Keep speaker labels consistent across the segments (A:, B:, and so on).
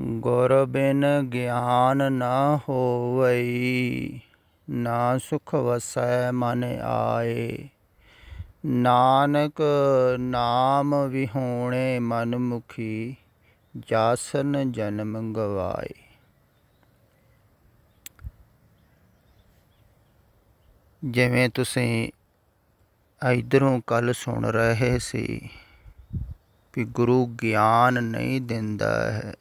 A: गुर बिन ज्ञान न होवई, ना सुख वसै मन आए। नानक नाम विहोणे मन मुखी, जासन जन्म गवाए। जिवें तुसीं इधरों कल सुन रहे सी भी गुरु ज्ञान नहीं दिंदा है,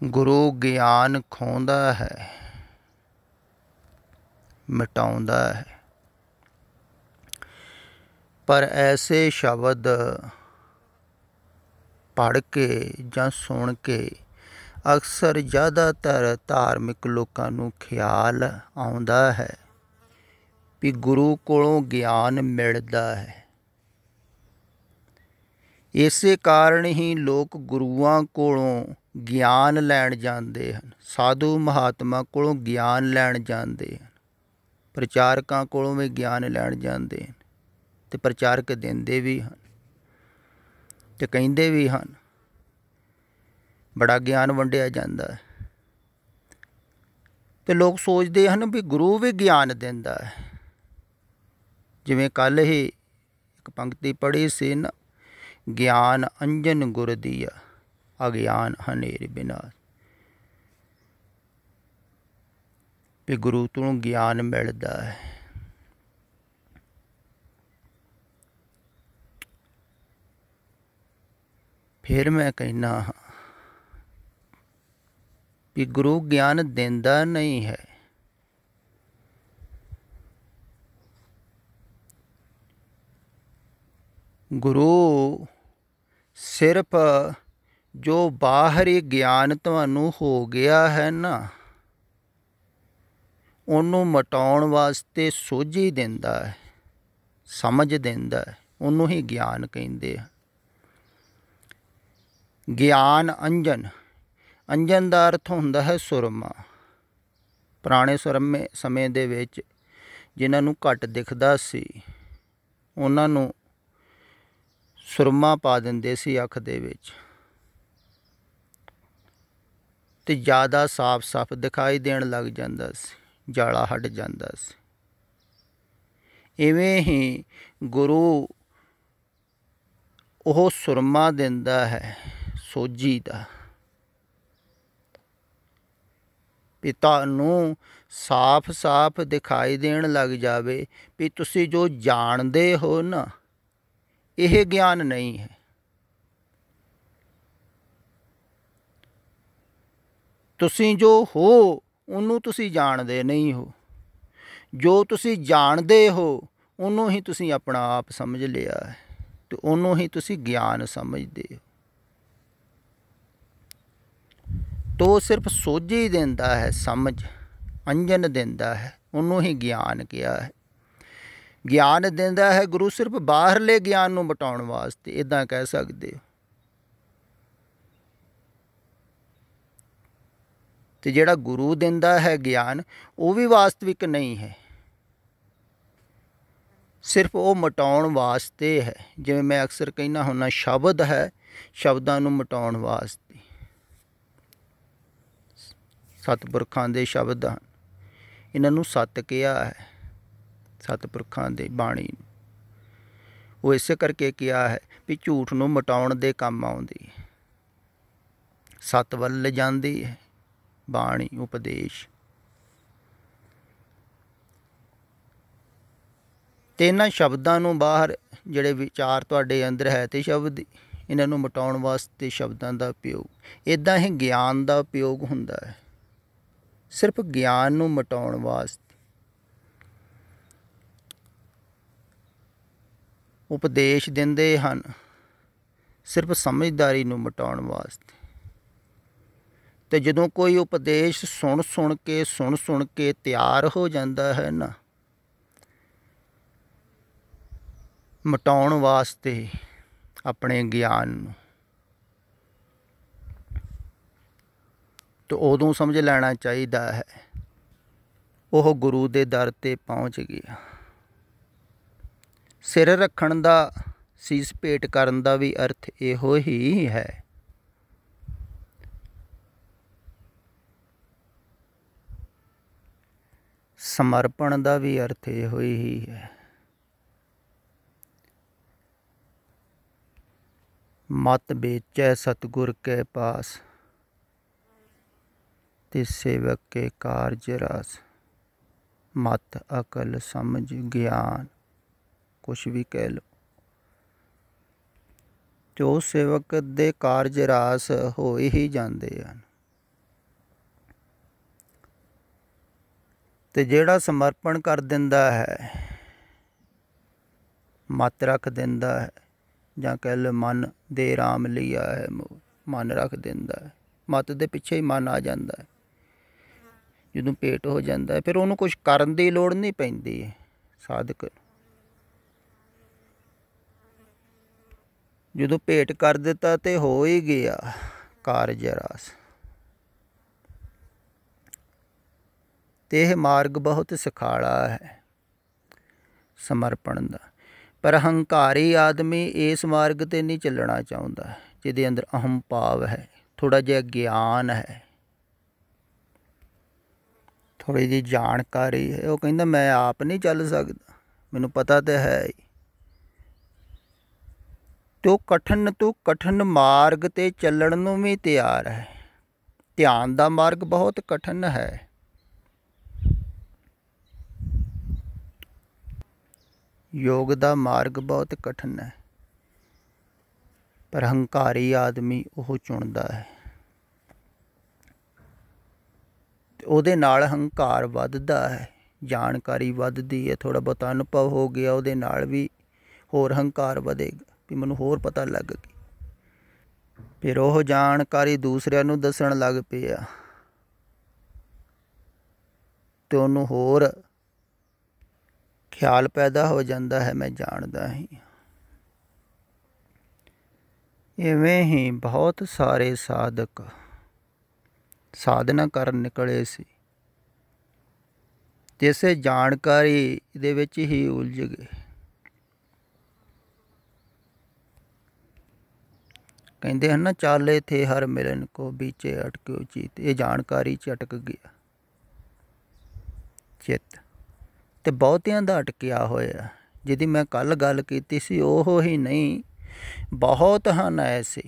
A: गुरु ज्ञान खोंदा है, मिटाउंदा है। पर ऐसे शब्द पढ़ के जां सुन के अक्सर ज़्यादातर धार्मिक लोगों नूं ख्याल आउंदा है भी गुरु कोलों ज्ञान मिलदा है। इसे कारण ही लोग गुरुआं कोलों ज्ञान लैण जांदे हन, साधु महात्मा कोलों ज्ञान लैण जांदे हन, प्रचारकां कोलों भी ज्ञान लैण जांदे हन, ते प्रचारक दिंदे भी हन ते कहिंदे भी हन बड़ा ज्ञान वंडिया जांदा है। ते लोग सोचते हैं भी गुरु भी ज्ञान दिंदा है। जिवें कल ही एक पंक्ति पढ़ी सी ना, ज्ञान अंजन गुर दिया, अज्ञान हनेर विनाश। भी गुरु तो ज्ञान मिलता है। फिर मैं कहना हाँ भी गुरु ज्ञान देंदा नहीं है। गुरु सिर्फ जो बाहरी ज्ञान तुहानूं हो गया है ना, उन्हों मटाउण वास्ते सोझी दिंदा है, समझ दिंदा है, उन्हों ही ज्ञान कहिंदे हैं। ज्ञान अंजन, अंजन दा अर्थ हुंदा है सुरमा। पुराने सुरमे समय दे विच जिन्हां नूं घट दिखदा सी, उन्हां नूं सुरमा पा दिंदे सी अख दे विच, ते ज़्यादा साफ साफ दिखाई देण लग जांदा सी, जाला हट जांदा सी। इवें ही गुरु ओह सुरमा दिंदा है सोझी दा, भी तुहानूं साफ साफ दिखाई देण लग जावे भी तुसीं जो जाणदे हो ना, यह ज्ञान नहीं है। तुसीं जो हो उन्हों तुसीं जाणदे नहीं हो, जो तुसीं जाणदे हो उन्हों ही तुसीं अपना आप समझ लिया है, तो उन्हों ही तुसीं ज्ञान समझदे हो। तो सिर्फ सोझी दिंदा है, समझ अंजन दिंदा है, उन्हों ही ज्ञान किया है। ज्ञान दिंदा है गुरु सिर्फ बाहरले ज्ञान नूं मिटाउण वास्ते, इदां कह सकदे हो। ते जिहड़ा गुरु दिंदा है ज्ञान, वो भी वास्तविक नहीं है, सिर्फ वो मिटाउण वास्ते है। जिवें मैं अक्सर कहना हुन्ना, शब्द है शब्दां नूं मिटाउण वास्ते। सतपुरखां दे शब्द हन, इन्हां नूं सत किया है, सतपुरखां दे बाणी वो इस करके किया है भी झूठ नूं मिटाउण दे काम आउंदी है, सत वल ले जांदी है बाणी उपदेश। ते इन्हां शब्दां नूं बाहर जिहड़े विचार तुहाडे अंदर है ते शब्द, इन्हां नूं मिटाउण वास्ते शब्दां दा उपयोग। इदां ही ज्ञान दा उपयोग हुंदा है, सिर्फ ज्ञान नूं मिटाउण वास्ते। उपदेश दिंदे हन सिर्फ समझदारी नूं मिटाउण वास्ते। ते जदों कोई उपदेश सुन सुन के तैयार हो जाता है ना, मिटाउण वास्ते अपने ज्ञान नूं, तो उदों समझ लेना चाहिदा है वह गुरु दे दर ते पहुँच गया। सिर रखण दा ਸੀਸ ਭੇਟ ਕਰਨ ਦਾ ਵੀ ਅਰਥ ਇਹੋ ਹੀ ਹੈ। ਸਮਰਪਣ ਦਾ ਵੀ ਅਰਥ ਇਹੋ ਹੀ ਹੈ। ਮਤ ਵੇਚੈ ਸਤਿਗੁਰ ਕੇ ਪਾਸ, ਤੇ ਸੇਵਕ ਕੇ ਕਾਰਜ ਰਾਸ। ਮਤ, ਅਕਲ, ਸਮਝ, ਗਿਆਨ, ਕੁਛ ਵੀ ਕਹਿ ਲਓ, ਜੋ ਸੇਵਕ ਦੇ ਕਾਰਜ ਰਾਸ ਹੋਏ ਹੀ ਜਾਂਦੇ ਹਨ। ਤੇ ਜਿਹੜਾ ਸਮਰਪਣ ਕਰ ਦਿੰਦਾ ਹੈ, ਮਤ ਰੱਖ ਦਿੰਦਾ ਹੈ, ਜਾਂ ਕਹਿ ਲਓ ਮਨ ਦੇ ਰਾਮ ਲਿਆ ਹੈ ਮੋਹ, ਮਨ ਰੱਖ ਦਿੰਦਾ ਹੈ, ਮਤ ਦੇ ਪਿੱਛੇ ਹੀ ਮਨ ਆ ਜਾਂਦਾ ਹੈ। ਜਦੋਂ ਭੇਟ ਹੋ ਜਾਂਦਾ ਹੈ ਫਿਰ ਉਹਨੂੰ ਕੁਛ ਕਰਨ ਦੀ ਲੋੜ ਨਹੀਂ ਪੈਂਦੀ ਹੈ। ਸਾਧਕ ਜਦੋਂ ਭੇਟ ਕਰ ਦਿੱਤਾ ਤੇ ਹੋ ਹੀ ਗਿਆ ਕਾਰਜ ਰਾਸ। ਤੇ ਇਹ ਮਾਰਗ ਬਹੁਤ ਸੁਖਾਲਾ ਹੈ ਸਮਰਪਣ ਦਾ। ਪਰ ਹੰਕਾਰੀ ਆਦਮੀ ਇਸ ਮਾਰਗ 'ਤੇ ਨਹੀਂ ਚੱਲਣਾ ਚਾਹੁੰਦਾ, ਜਿਹਦੇ ਅੰਦਰ ਅਹਮ ਭਾਵ ਹੈ, ਥੋੜ੍ਹਾ ਜਿਹਾ ਗਿਆਨ ਹੈ, ਥੋੜ੍ਹੀ ਜਿਹੀ ਜਾਣਕਾਰੀ ਹੈ। ਉਹ ਕਹਿੰਦਾ ਮੈਂ ਆਪ ਨਹੀਂ ਚੱਲ ਸਕਦਾ, ਮੈਨੂੰ ਪਤਾ ਤਾਂ ਹੈ ਹੀ। ਤੇ ਉਹ ਕਠਿਨ ਤੋਂ ਕਠਿਨ ਮਾਰਗ 'ਤੇ ਚੱਲਣ ਨੂੰ ਵੀ ਤਿਆਰ ਹੈ। ਧਿਆਨ ਦਾ ਮਾਰਗ ਬਹੁਤ ਕਠਿਨ ਹੈ। ਯੋਗ ਦਾ ਮਾਰਗ ਬਹੁਤ ਕਠਿਨ ਹੈ, ਪਰ ਹੰਕਾਰੀ ਆਦਮੀ ਉਹ ਚੁਣਦਾ ਹੈ। ਤੇ ਉਹਦੇ ਨਾਲ ਹੰਕਾਰ ਵੱਧਦਾ ਹੈ, ਜਾਣਕਾਰੀ ਵੱਧਦੀ ਹੈ, ਥੋੜ੍ਹਾ ਬਹੁਤਾ ਅਨੁਭਵ ਹੋ ਗਿਆ, ਉਹਦੇ ਨਾਲ ਵੀ ਹੋਰ ਹੰਕਾਰ ਵਧੇਗਾ ਵੀ ਮੈਨੂੰ ਹੋਰ ਪਤਾ ਲੱਗ ਗਿਆ। ਫਿਰ ਉਹ ਜਾਣਕਾਰੀ ਦੂਸਰਿਆਂ ਨੂੰ ਦੱਸਣ ਲੱਗ ਪਿਆ ਤੇ ਉਹਨੂੰ ਹੋਰ ਖਿਆਲ ਪੈਦਾ ਹੋ ਜਾਂਦਾ ਹੈ ਮੈਂ ਜਾਣਦਾ ਹੀ। ਇਵੇਂ ਹੀ ਬਹੁਤ ਸਾਰੇ ਸਾਧਕ ਸਾਧਨਾ ਕਰਨ ਨਿਕਲੇ ਸੀ, ਇਸੇ ਜਾਣਕਾਰੀ ਦੇ ਵਿੱਚ ਹੀ ਉਲਝ ਗਏ। ਕਹਿੰਦੇ ਹਨ ਨਾ, ਚਾਲੇ ਥੇ ਹਰ ਮਿਲਨ ਕੋ ਬੀਚੇ ਅਟਕਿਓ ਚੀਤ। ਇਹ ਜਾਣਕਾਰੀ 'ਚ ਅਟਕ ਗਿਆ ਚਿੱਤ, ਤੇ ਬਹੁਤਿਆਂ ਦਾ ਅਟਕਿਆ ਹੋਇਆ। ਜਿਹਦੀ ਮੈਂ ਕੱਲ੍ਹ ਗੱਲ ਕੀਤੀ ਸੀ ਉਹ ਹੀ ਨਹੀਂ, ਬਹੁਤ ਹਨ ਐਸੇ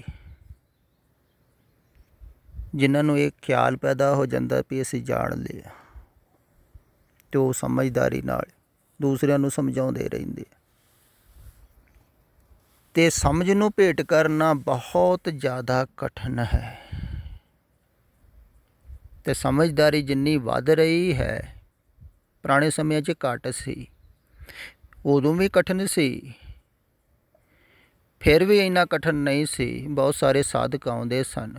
A: ਜਿਨ੍ਹਾਂ ਨੂੰ ਇਹ ਖਿਆਲ ਪੈਦਾ ਹੋ ਜਾਂਦਾ ਵੀ ਅਸੀਂ ਜਾਣ ਲਿਆ, ਅਤੇ ਉਹ ਸਮਝਦਾਰੀ ਨਾਲ ਦੂਸਰਿਆਂ ਨੂੰ ਸਮਝਾਉਂਦੇ ਰਹਿੰਦੇ। ਅਤੇ ਸਮਝ ਨੂੰ ਭੇਟ ਕਰਨਾ ਬਹੁਤ ਜ਼ਿਆਦਾ ਕਠਿਨ ਹੈ। ਅਤੇ ਸਮਝਦਾਰੀ ਜਿੰਨੀ ਵੱਧ ਰਹੀ ਹੈ, ਪੁਰਾਣੇ ਸਮਿਆਂ 'ਚ ਘੱਟ ਸੀ, ਉਦੋਂ ਵੀ ਕਠਿਨ ਸੀ, ਫਿਰ ਵੀ ਇੰਨਾ ਕਠਿਨ ਨਹੀਂ ਸੀ। ਬਹੁਤ ਸਾਰੇ ਸਾਧਕ ਆਉਂਦੇ ਸਨ,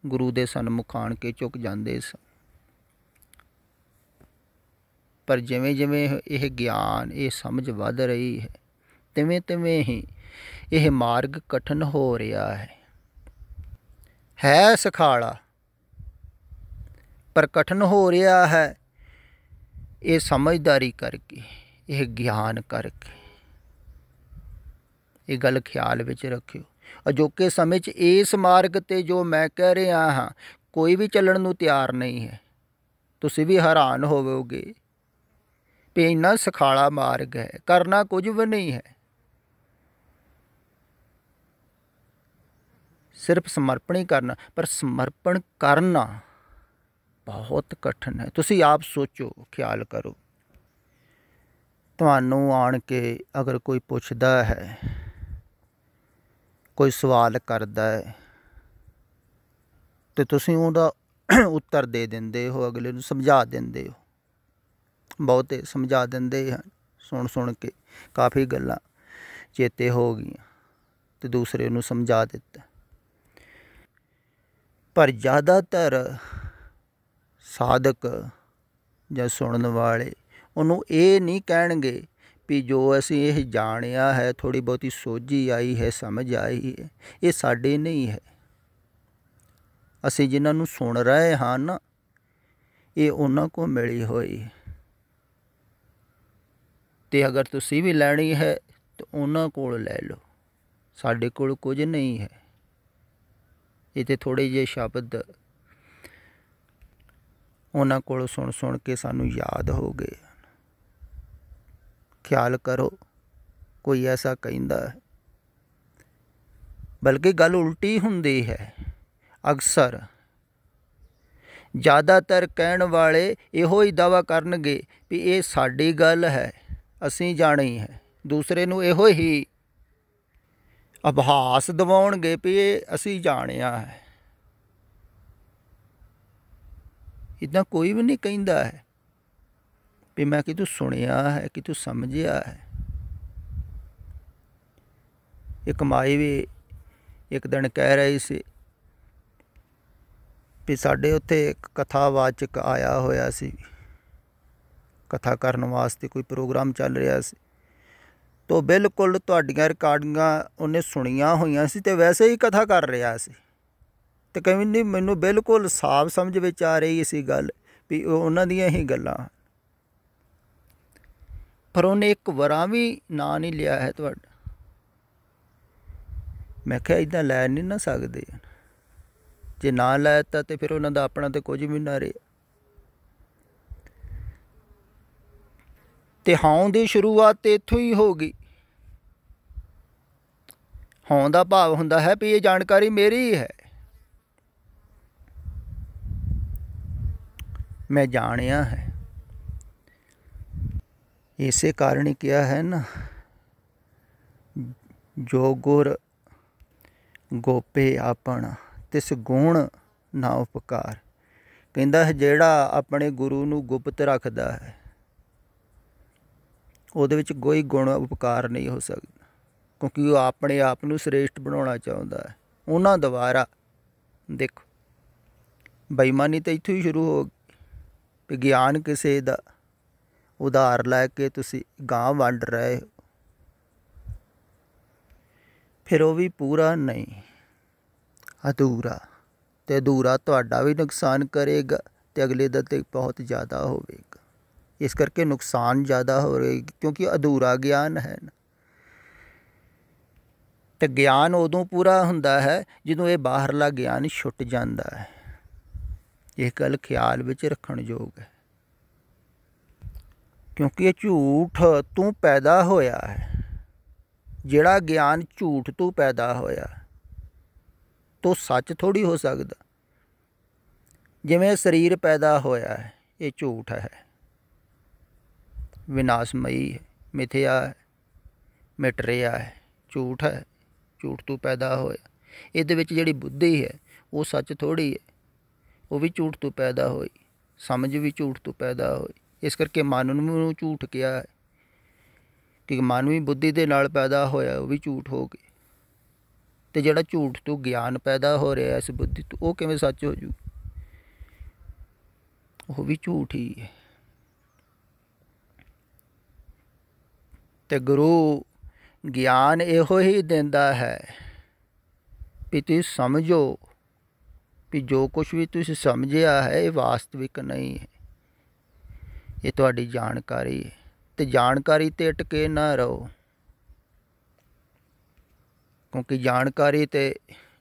A: ਗੁਰੂ ਦੇ ਸਨਮੁਖ ਆਣ ਕੇ ਝੁਕ ਜਾਂਦੇ ਸਨ। ਪਰ ਜਿਵੇਂ ਜਿਵੇਂ ਇਹ ਗਿਆਨ, ਇਹ ਸਮਝ ਵੱਧ ਰਹੀ ਹੈ, ਤਿਵੇਂ ਤਿਵੇਂ ਹੀ ਇਹ ਮਾਰਗ ਕਠਿਨ ਹੋ ਰਿਹਾ ਹੈ ਸੁਖਾਲਾ, ਪਰ ਕਠਿਨ ਹੋ ਰਿਹਾ ਹੈ ਇਹ ਸਮਝਦਾਰੀ ਕਰਕੇ, ਇਹ ਗਿਆਨ ਕਰਕੇ। ਇਹ ਗੱਲ ਖਿਆਲ ਵਿੱਚ ਰੱਖਿਓ। ਅਜੋਕੇ ਸਮੇਂ 'ਚ ਇਸ ਮਾਰਗ 'ਤੇ ਜੋ ਮੈਂ ਕਹਿ ਰਿਹਾ ਹਾਂ, ਕੋਈ ਵੀ ਚੱਲਣ ਨੂੰ ਤਿਆਰ ਨਹੀਂ ਹੈ। ਤੁਸੀਂ ਵੀ ਹੈਰਾਨ ਹੋਵੋਗੇ ਵੀ ਇੰਨਾ ਸੁਖਾਲਾ ਮਾਰਗ ਹੈ, ਕਰਨਾ ਕੁਝ ਵੀ ਨਹੀਂ ਹੈ, ਸਿਰਫ ਸਮਰਪਣ ਹੀ ਕਰਨਾ। ਪਰ ਸਮਰਪਣ ਕਰਨਾ ਬਹੁਤ ਕਠਿਨ ਹੈ। ਤੁਸੀਂ ਆਪ ਸੋਚੋ, ਖਿਆਲ ਕਰੋ। ਤੁਹਾਨੂੰ ਆਣ ਕੇ ਅਗਰ ਕੋਈ ਪੁੱਛਦਾ ਹੈ, ਕੋਈ ਸਵਾਲ ਕਰਦਾ ਹੈ, ਅਤੇ ਤੁਸੀਂ ਉਹਦਾ ਉੱਤਰ ਦੇ ਦਿੰਦੇ ਹੋ, ਅਗਲੇ ਨੂੰ ਸਮਝਾ ਦਿੰਦੇ ਹੋ। ਬਹੁਤੇ ਸਮਝਾ ਦਿੰਦੇ ਹਨ, ਸੁਣ ਸੁਣ ਕੇ ਕਾਫੀ ਗੱਲਾਂ ਚੇਤੇ ਹੋ ਗਈਆਂ ਅਤੇ ਦੂਸਰੇ ਨੂੰ ਸਮਝਾ ਦਿੱਤਾ। ਪਰ ਜ਼ਿਆਦਾਤਰ ਸਾਧਕ ਜਾਂ ਸੁਣਨ ਵਾਲੇ ਉਹਨੂੰ ਇਹ ਨਹੀਂ ਕਹਿਣਗੇ ਵੀ ਜੋ ਅਸੀਂ ਇਹ ਜਾਣਿਆ ਹੈ, ਥੋੜ੍ਹੀ ਬਹੁਤੀ ਸੋਝੀ ਆਈ ਹੈ, ਸਮਝ ਆਈ ਹੈ, ਇਹ ਸਾਡੇ ਨਹੀਂ ਹੈ। ਅਸੀਂ ਜਿਨ੍ਹਾਂ ਨੂੰ ਸੁਣ ਰਹੇ ਹਾਂ ਨਾ, ਇਹ ਉਹਨਾਂ ਕੋਲ ਮਿਲੀ ਹੋਈ ਹੈ। ਅਤੇ ਅਗਰ ਤੁਸੀਂ ਵੀ ਲੈਣੀ ਹੈ ਤਾਂ ਉਹਨਾਂ ਕੋਲ ਲੈ ਲਓ, ਸਾਡੇ ਕੋਲ ਕੁਝ ਨਹੀਂ ਹੈ। ਇਹ ਤਾਂ ਥੋੜ੍ਹੇ ਜਿਹੇ ਸ਼ਬਦ ਉਹਨਾਂ ਕੋਲੋਂ ਸੁਣ ਸੁਣ ਕੇ ਸਾਨੂੰ ਯਾਦ ਹੋ ਗਏ। ਖਿਆਲ ਕਰੋ, ਕੋਈ ਐਸਾ ਕਹਿੰਦਾ ਹੈ, ਬਲਕਿ ਗੱਲ ਉਲਟੀ ਹੁੰਦੀ ਹੈ। ਅਕਸਰ ਜ਼ਿਆਦਾਤਰ ਕਹਿਣ ਵਾਲੇ ਇਹੋ ਹੀ ਦਾਅਵਾ ਕਰਨਗੇ ਵੀ ਇਹ ਸਾਡੀ ਗੱਲ ਹੈ, ਅਸੀਂ ਜਾਣੀ ਹੈ। ਦੂਸਰੇ ਨੂੰ ਇਹੋ ਹੀ ਆਭਾਸ ਦਿਵਾਉਣਗੇ ਵੀ ਇਹ ਅਸੀਂ ਜਾਣਿਆ ਹੈ। ਇੱਦਾਂ ਕੋਈ ਵੀ ਨਹੀਂ ਕਹਿੰਦਾ ਹੈ ਵੀ ਮੈਂ ਕਿ ਤੂੰ ਸੁਣਿਆ ਹੈ, ਕਿ ਤੂੰ ਸਮਝਿਆ ਹੈ। ਇੱਕ ਮਾਈ ਵੀ ਇੱਕ ਦਿਨ ਕਹਿ ਰਹੀ ਸੀ ਵੀ ਸਾਡੇ ਉੱਥੇ ਇੱਕ ਕਥਾਵਾਚਕ ਆਇਆ ਹੋਇਆ ਸੀ, ਕਥਾ ਕਰਨ ਵਾਸਤੇ ਕੋਈ ਪ੍ਰੋਗਰਾਮ ਚੱਲ ਰਿਹਾ ਸੀ। ਤੋ ਬਿਲਕੁਲ ਤੁਹਾਡੀਆਂ ਰਿਕਾਰਡਿੰਗਾਂ ਉਹਨੇ ਸੁਣੀਆਂ ਹੋਈਆਂ ਸੀ ਅਤੇ ਵੈਸੇ ਹੀ ਕਥਾ ਕਰ ਰਿਹਾ ਸੀ। ਅਤੇ ਕਹਿੰਦੀ ਮੈਨੂੰ ਬਿਲਕੁਲ ਸਾਫ਼ ਸਮਝ ਵਿੱਚ ਆ ਰਹੀ ਸੀ ਗੱਲ ਵੀ ਉਹਨਾਂ ਦੀਆਂ ਹੀ ਗੱਲਾਂ, ਪਰ ਉਹਨੇ ਇੱਕ ਵਾਰਾਂ ਵੀ ਨਾਂ ਨਹੀਂ ਲਿਆ ਹੈ ਤੁਹਾਡਾ। ਮੈਂ ਕਿਹਾ ਇੱਦਾਂ ਲੈ ਨਹੀਂ ਨਾ ਸਕਦੇ, ਜੇ ਨਾ ਲੈ ਤਾ ਤਾਂ ਫਿਰ ਉਹਨਾਂ ਦਾ ਆਪਣਾ ਤਾਂ ਕੁਝ ਵੀ ਨਾ ਰਿਹਾ। ਅਤੇ ਹਉਂ ਦੀ ਸ਼ੁਰੂਆਤ ਤਾਂ ਇੱਥੋਂ ਹੀ ਹੋ ਗਈ। ਹਉਂ ਦਾ ਭਾਵ ਹੁੰਦਾ ਹੈ ਵੀ ਇਹ ਜਾਣਕਾਰੀ ਮੇਰੀ ਹੈ, ਮੈਂ ਜਾਣਿਆ ਹੈ। ਇਸੇ ਕਾਰਨ ਹੀ ਕਿਹਾ ਹੈ ਨਾ, ਜੋ ਗੁਰ ਗੋਪੇ ਆਪਣਾ ਤਿਸ ਗੁਣ ਨਾ ਉਪਕਾਰ। ਕਹਿੰਦਾ ਹੈ ਜਿਹੜਾ ਆਪਣੇ ਗੁਰੂ ਨੂੰ ਗੁਪਤ ਰੱਖਦਾ ਹੈ ਉਹਦੇ ਵਿੱਚ ਕੋਈ ਗੁਣ ਉਪਕਾਰ ਨਹੀਂ ਹੋ ਸਕਦਾ, ਕਿਉਂਕਿ ਉਹ ਆਪਣੇ ਆਪ ਨੂੰ ਸ੍ਰੇਸ਼ਟ ਬਣਾਉਣਾ ਚਾਹੁੰਦਾ ਹੈ। ਉਹਨਾਂ ਦੁਆਰਾ ਦੇਖੋ ਬੇਈਮਾਨੀ ਤਾਂ ਇੱਥੋਂ ਹੀ ਸ਼ੁਰੂ ਹੋ ਗਈ ਵੀ ਗਿਆਨ ਕਿਸੇ ਦਾ ਉਧਾਰ ਲੈ ਕੇ ਤੁਸੀਂ ਗਾਂਹ ਵੰਡ ਰਹੇ ਹੋ, ਫਿਰ ਉਹ ਵੀ ਪੂਰਾ ਨਹੀਂ, ਅਧੂਰਾ। ਅਤੇ ਅਧੂਰਾ ਤੁਹਾਡਾ ਵੀ ਨੁਕਸਾਨ ਕਰੇਗਾ ਅਤੇ ਅਗਲੇ ਦਾ ਤਾਂ ਬਹੁਤ ਜ਼ਿਆਦਾ ਹੋਵੇਗਾ। ਇਸ ਕਰਕੇ ਨੁਕਸਾਨ ਜ਼ਿਆਦਾ ਹੋਵੇਗਾ, ਕਿਉਂਕਿ ਅਧੂਰਾ ਗਿਆਨ ਹੈ ਨਾ। ਅਤੇ ਗਿਆਨ ਉਦੋਂ ਪੂਰਾ ਹੁੰਦਾ ਹੈ ਜਦੋਂ ਇਹ ਬਾਹਰਲਾ ਗਿਆਨ ਛੁੱਟ ਜਾਂਦਾ ਹੈ। ਇਹ ਗੱਲ ਖਿਆਲ ਵਿੱਚ ਰੱਖਣ ਯੋਗ ਹੈ, ਕਿਉਂਕਿ ਇਹ ਝੂਠ ਤੋਂ ਪੈਦਾ ਹੋਇਆ ਹੈ। ਜਿਹੜਾ ਗਿਆਨ ਝੂਠ ਤੋਂ ਪੈਦਾ ਹੋਇਆ ਤੋ ਸੱਚ ਥੋੜ੍ਹੀ ਹੋ ਸਕਦਾ। ਜਿਵੇਂ ਸਰੀਰ ਪੈਦਾ ਹੋਇਆ ਹੈ, ਇਹ ਝੂਠ ਹੈ, ਵਿਨਾਸ਼ਮਈ ਹੈ, ਮਿਥਿਆ ਹੈ, ਮਿਟ ਰਿਹਾ ਹੈ, ਝੂਠ ਹੈ, ਝੂਠ ਤੋਂ ਪੈਦਾ ਹੋਇਆ। ਇਹਦੇ ਵਿੱਚ ਜਿਹੜੀ ਬੁੱਧੀ ਹੈ ਉਹ ਸੱਚ ਥੋੜ੍ਹੀ ਹੈ, ਉਹ ਵੀ ਝੂਠ ਤੋਂ ਪੈਦਾ ਹੋਈ, ਸਮਝ ਵੀ ਝੂਠ ਤੋਂ ਪੈਦਾ ਹੋਈ। ਇਸ ਕਰਕੇ ਮਨ ਨੂੰ ਝੂਠ ਕਿਹਾ ਹੈ ਕਿ ਮਨ ਵੀ ਬੁੱਧੀ ਦੇ ਨਾਲ ਪੈਦਾ ਹੋਇਆ, ਉਹ ਵੀ ਝੂਠ ਹੋ ਗਏ। ਅਤੇ ਜਿਹੜਾ ਝੂਠ ਤੋਂ ਗਿਆਨ ਪੈਦਾ ਹੋ ਰਿਹਾ ਇਸ ਬੁੱਧੀ ਤੋਂ, ਉਹ ਕਿਵੇਂ ਸੱਚ ਹੋ ਜੂ? ਉਹ ਵੀ ਝੂਠ ਹੀ ਹੈ। ਅਤੇ ਗੁਰੂ ਗਿਆਨ ਇਹੋ ਹੀ ਦਿੰਦਾ ਹੈ ਵੀ ਤੁਸੀਂ ਸਮਝੋ ਵੀ ਜੋ ਕੁਛ ਵੀ ਤੁਸੀਂ ਸਮਝਿਆ ਹੈ ਇਹ ਵਾਸਤਵਿਕ ਨਹੀਂ ਹੈ, ਇਹ ਤੁਹਾਡੀ ਜਾਣਕਾਰੀ ਹੈ। ਅਤੇ ਜਾਣਕਾਰੀ 'ਤੇ ਅਟਕੇ ਨਾ ਰਹੋ, ਕਿਉਂਕਿ ਜਾਣਕਾਰੀ 'ਤੇ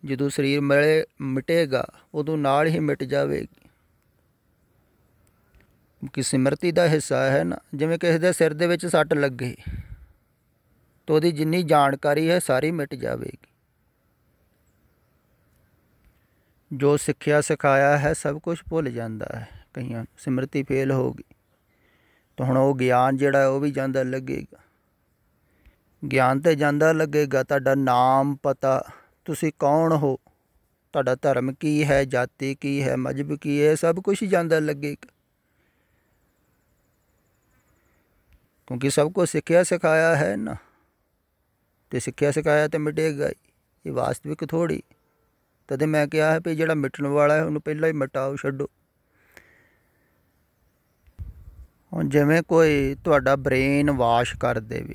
A: ਜਦੋਂ ਸਰੀਰ ਮਿਟੇਗਾ ਉਦੋਂ ਨਾਲ ਹੀ ਮਿਟ ਜਾਵੇਗੀ। ਕਿਉਂਕਿ ਸਿਮਰਤੀ ਦਾ ਹਿੱਸਾ ਹੈ ਨਾ। ਜਿਵੇਂ ਕਿਸੇ ਦੇ ਸਿਰ ਦੇ ਵਿੱਚ ਸੱਟ ਲੱਗੇ ਤਾਂ ਉਹਦੀ ਜਿੰਨੀ ਜਾਣਕਾਰੀ ਹੈ ਸਾਰੀ ਮਿਟ ਜਾਵੇਗੀ। ਜੋ ਸਿੱਖਿਆ ਸਿਖਾਇਆ ਹੈ ਸਭ ਕੁਛ ਭੁੱਲ ਜਾਂਦਾ ਹੈ। ਕਈਆਂ ਸਿਮਰਤੀ ਫੇਲ ਹੋ ਗਈ ਤਾਂ ਹੁਣ ਉਹ ਗਿਆਨ ਜਿਹੜਾ ਉਹ ਵੀ ਜਾਂਦਾ ਲੱਗੇਗਾ। ਗਿਆਨ ਤਾਂ ਜਾਂਦਾ ਲੱਗੇਗਾ, ਤੁਹਾਡਾ ਨਾਮ ਪਤਾ, ਤੁਸੀਂ ਕੌਣ ਹੋ, ਤੁਹਾਡਾ ਧਰਮ ਕੀ ਹੈ, ਜਾਤੀ ਕੀ ਹੈ, ਮਜ਼ਹਬ ਕੀ ਹੈ, ਸਭ ਕੁਛ ਹੀ ਜਾਂਦਾ ਲੱਗੇਗਾ। ਕਿਉਂਕਿ ਸਭ ਕੁਛ ਸਿੱਖਿਆ ਸਿਖਾਇਆ ਹੈ ਨਾ, ਅਤੇ ਸਿੱਖਿਆ ਸਿਖਾਇਆ ਤਾਂ ਮਿਟੇਗਾ ਹੀ, ਇਹ ਵਾਸਤਵਿਕ ਥੋੜ੍ਹੀ। ਤਦੇ ਮੈਂ ਕਿਹਾ ਹੈ ਵੀ ਜਿਹੜਾ ਮਿਟਣ ਵਾਲਾ ਹੈ ਉਹਨੂੰ ਪਹਿਲਾਂ ਹੀ ਮਿਟਾਓ, ਛੱਡੋ। ਹੁਣ ਜਿਵੇਂ ਕੋਈ ਤੁਹਾਡਾ ਬ੍ਰੇਨ ਵਾਸ਼ ਕਰ ਦੇਵੇ,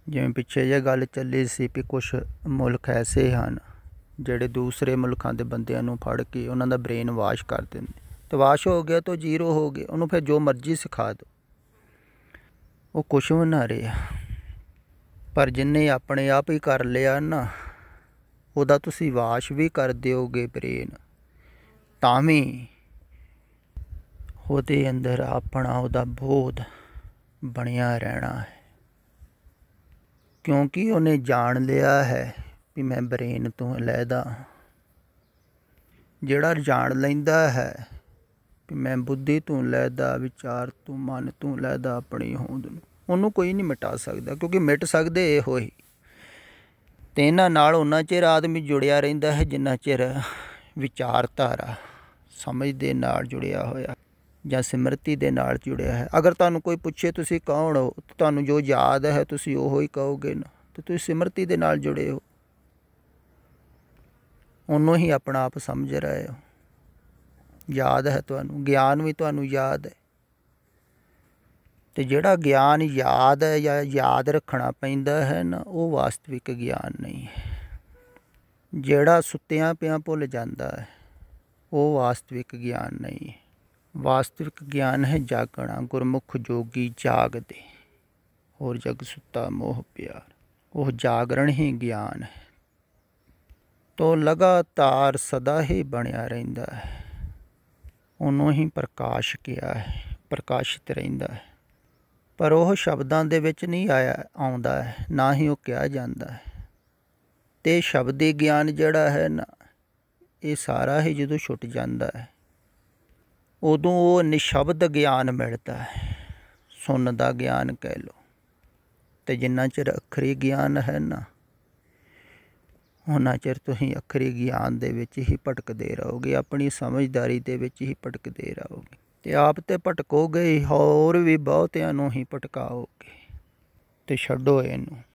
A: ਜਿਵੇਂ ਪਿੱਛੇ ਜਿਹੇ ਗੱਲ ਚੱਲੀ ਸੀ ਵੀ ਕੁਛ ਮੁਲਕ ਐਸੇ ਹਨ ਜਿਹੜੇ ਦੂਸਰੇ ਮੁਲਕਾਂ ਦੇ ਬੰਦਿਆਂ ਨੂੰ ਫੜ ਕੇ ਉਹਨਾਂ ਦਾ ਬ੍ਰੇਨ ਵਾਸ਼ ਕਰ ਦਿੰਦੇ, ਅਤੇ ਵਾਸ਼ ਹੋ ਗਿਆ ਤਾਂ ਜ਼ੀਰੋ ਹੋ ਗਿਆ, ਉਹਨੂੰ ਫਿਰ ਜੋ ਮਰਜ਼ੀ ਸਿਖਾ ਦਿਓ, ਉਹ ਕੁਛ ਵੀ ਨਾ ਰਿਹਾ। ਪਰ ਜਿੰਨੇ ਆਪਣੇ ਆਪ ਹੀ ਕਰ ਲਿਆ ਨਾ, ਉਹਦਾ ਤੁਸੀਂ ਵਾਸ਼ ਵੀ ਕਰ ਦਿਓਗੇ ਬ੍ਰੇਨ, ਤਾਂ ਵੀ ਉਹਦੇ ਅੰਦਰ ਆਪਣਾ ਉਹਦਾ ਬੋਧ ਬਣਿਆ ਰਹਿਣਾ ਹੈ, ਕਿਉਂਕਿ ਉਹਨੇ ਜਾਣ ਲਿਆ ਹੈ ਵੀ ਮੈਂ ਬ੍ਰੇਨ ਤੋਂ ਅਲੱਗਾ। ਜਿਹੜਾ ਜਾਣ ਲੈਂਦਾ ਹੈ ਵੀ ਮੈਂ ਬੁੱਧੀ ਤੋਂ ਅਲੱਗਾ, ਵਿਚਾਰ ਤੋਂ, ਮਨ ਤੋਂ ਅਲੱਗਾ ਆਪਣੀ ਹੋਂਦ ਨੂੰ, ਉਹਨੂੰ ਕੋਈ ਨਹੀਂ ਮਿਟਾ ਸਕਦਾ, ਕਿਉਂਕਿ ਮਿਟ ਸਕਦੇ ਇਹੋ ਹੀ। ਅਤੇ ਇਹਨਾਂ ਨਾਲ ਓਨਾ ਚਿਰ ਆਦਮੀ ਜੁੜਿਆ ਰਹਿੰਦਾ ਹੈ ਜਿੰਨਾ ਚਿਰ ਵਿਚਾਰਧਾਰਾ, ਸਮਝ ਦੇ ਨਾਲ ਜੁੜਿਆ ਹੋਇਆ ਜਾਂ ਸਿਮਰਤੀ ਦੇ ਨਾਲ ਜੁੜਿਆ ਹੈ। ਅਗਰ ਤੁਹਾਨੂੰ ਕੋਈ ਪੁੱਛੇ ਤੁਸੀਂ ਕੌਣ ਹੋ, ਤੁਹਾਨੂੰ ਜੋ ਯਾਦ ਹੈ ਤੁਸੀਂ ਉਹੋ ਹੀ ਕਹੋਗੇ ਨਾ, ਅਤੇ ਤੁਸੀਂ ਸਿਮਰਤੀ ਦੇ ਨਾਲ ਜੁੜੇ ਹੋ, ਉਹਨੂੰ ਹੀ ਆਪਣਾ ਆਪ ਸਮਝ ਰਹੇ ਹੋ। ਯਾਦ ਹੈ ਤੁਹਾਨੂੰ, ਗਿਆਨ ਵੀ ਤੁਹਾਨੂੰ ਯਾਦ ਹੈ, ਅਤੇ ਜਿਹੜਾ ਗਿਆਨ ਯਾਦ ਹੈ ਜਾਂ ਯਾਦ ਰੱਖਣਾ ਪੈਂਦਾ ਹੈ ਨਾ, ਉਹ ਵਾਸਤਵਿਕ ਗਿਆਨ ਨਹੀਂ ਹੈ। ਜਿਹੜਾ ਸੁੱਤਿਆਂ ਪਿਆਂ ਭੁੱਲ ਜਾਂਦਾ ਹੈ, ਉਹ ਵਾਸਤਵਿਕ ਗਿਆਨ ਨਹੀਂ ਹੈ। ਵਾਸਤਵਿਕ ਗਿਆਨ ਹੈ ਜਾਗਣਾ, ਗੁਰਮੁਖ ਜੋਗੀ ਜਾਗਦੇ, ਹੋਰ ਜਗ ਸੁੱਤਾ ਮੋਹ ਪਿਆਰ, ਉਹ ਜਾਗਰਣ ਹੀ ਗਿਆਨ ਹੈ। ਤੋ ਲਗਾਤਾਰ ਸਦਾ ਹੀ ਬਣਿਆ ਰਹਿੰਦਾ ਹੈ, ਉਹਨੂੰ ਹੀ ਪ੍ਰਕਾਸ਼ ਕਿਹਾ ਹੈ, ਪ੍ਰਕਾਸ਼ਿਤ ਰਹਿੰਦਾ ਹੈ। ਪਰ ਉਹ ਸ਼ਬਦਾਂ ਦੇ ਵਿੱਚ ਨਹੀਂ ਆਉਂਦਾ ਹੈ, ਨਾ ਹੀ ਉਹ ਕਿਹਾ ਜਾਂਦਾ ਹੈ। ਅਤੇ ਸ਼ਬਦੀ ਗਿਆਨ ਜਿਹੜਾ ਹੈ ਨਾ, ਇਹ ਸਾਰਾ ਹੀ ਜਦੋਂ ਛੁੱਟ ਜਾਂਦਾ ਹੈ, ਉਦੋਂ ਉਹ ਨਿਸ਼ਬਦ ਗਿਆਨ ਮਿਲਦਾ ਹੈ, ਸੁਣਨ ਦਾ ਗਿਆਨ ਕਹਿ ਲਓ। ਅਤੇ ਜਿੰਨਾ ਚਿਰ ਅੱਖਰੀ ਗਿਆਨ ਹੈ ਨਾ, ਉਹਨਾਂ ਚਿਰ ਤੁਸੀਂ ਅੱਖਰੀ ਗਿਆਨ ਦੇ ਵਿੱਚ ਹੀ ਭਟਕਦੇ ਰਹੋਗੇ, ਆਪਣੀ ਸਮਝਦਾਰੀ ਦੇ ਵਿੱਚ ਹੀ ਭਟਕਦੇ ਰਹੋਗੇ, ਅਤੇ ਆਪ ਤਾਂ ਭਟਕੋਗੇ ਹੀ, ਹੋਰ ਵੀ ਬਹੁਤਿਆਂ ਨੂੰ ਹੀ ਭਟਕਾਓਗੇ। ਅਤੇ ਛੱਡੋ ਇਹਨੂੰ।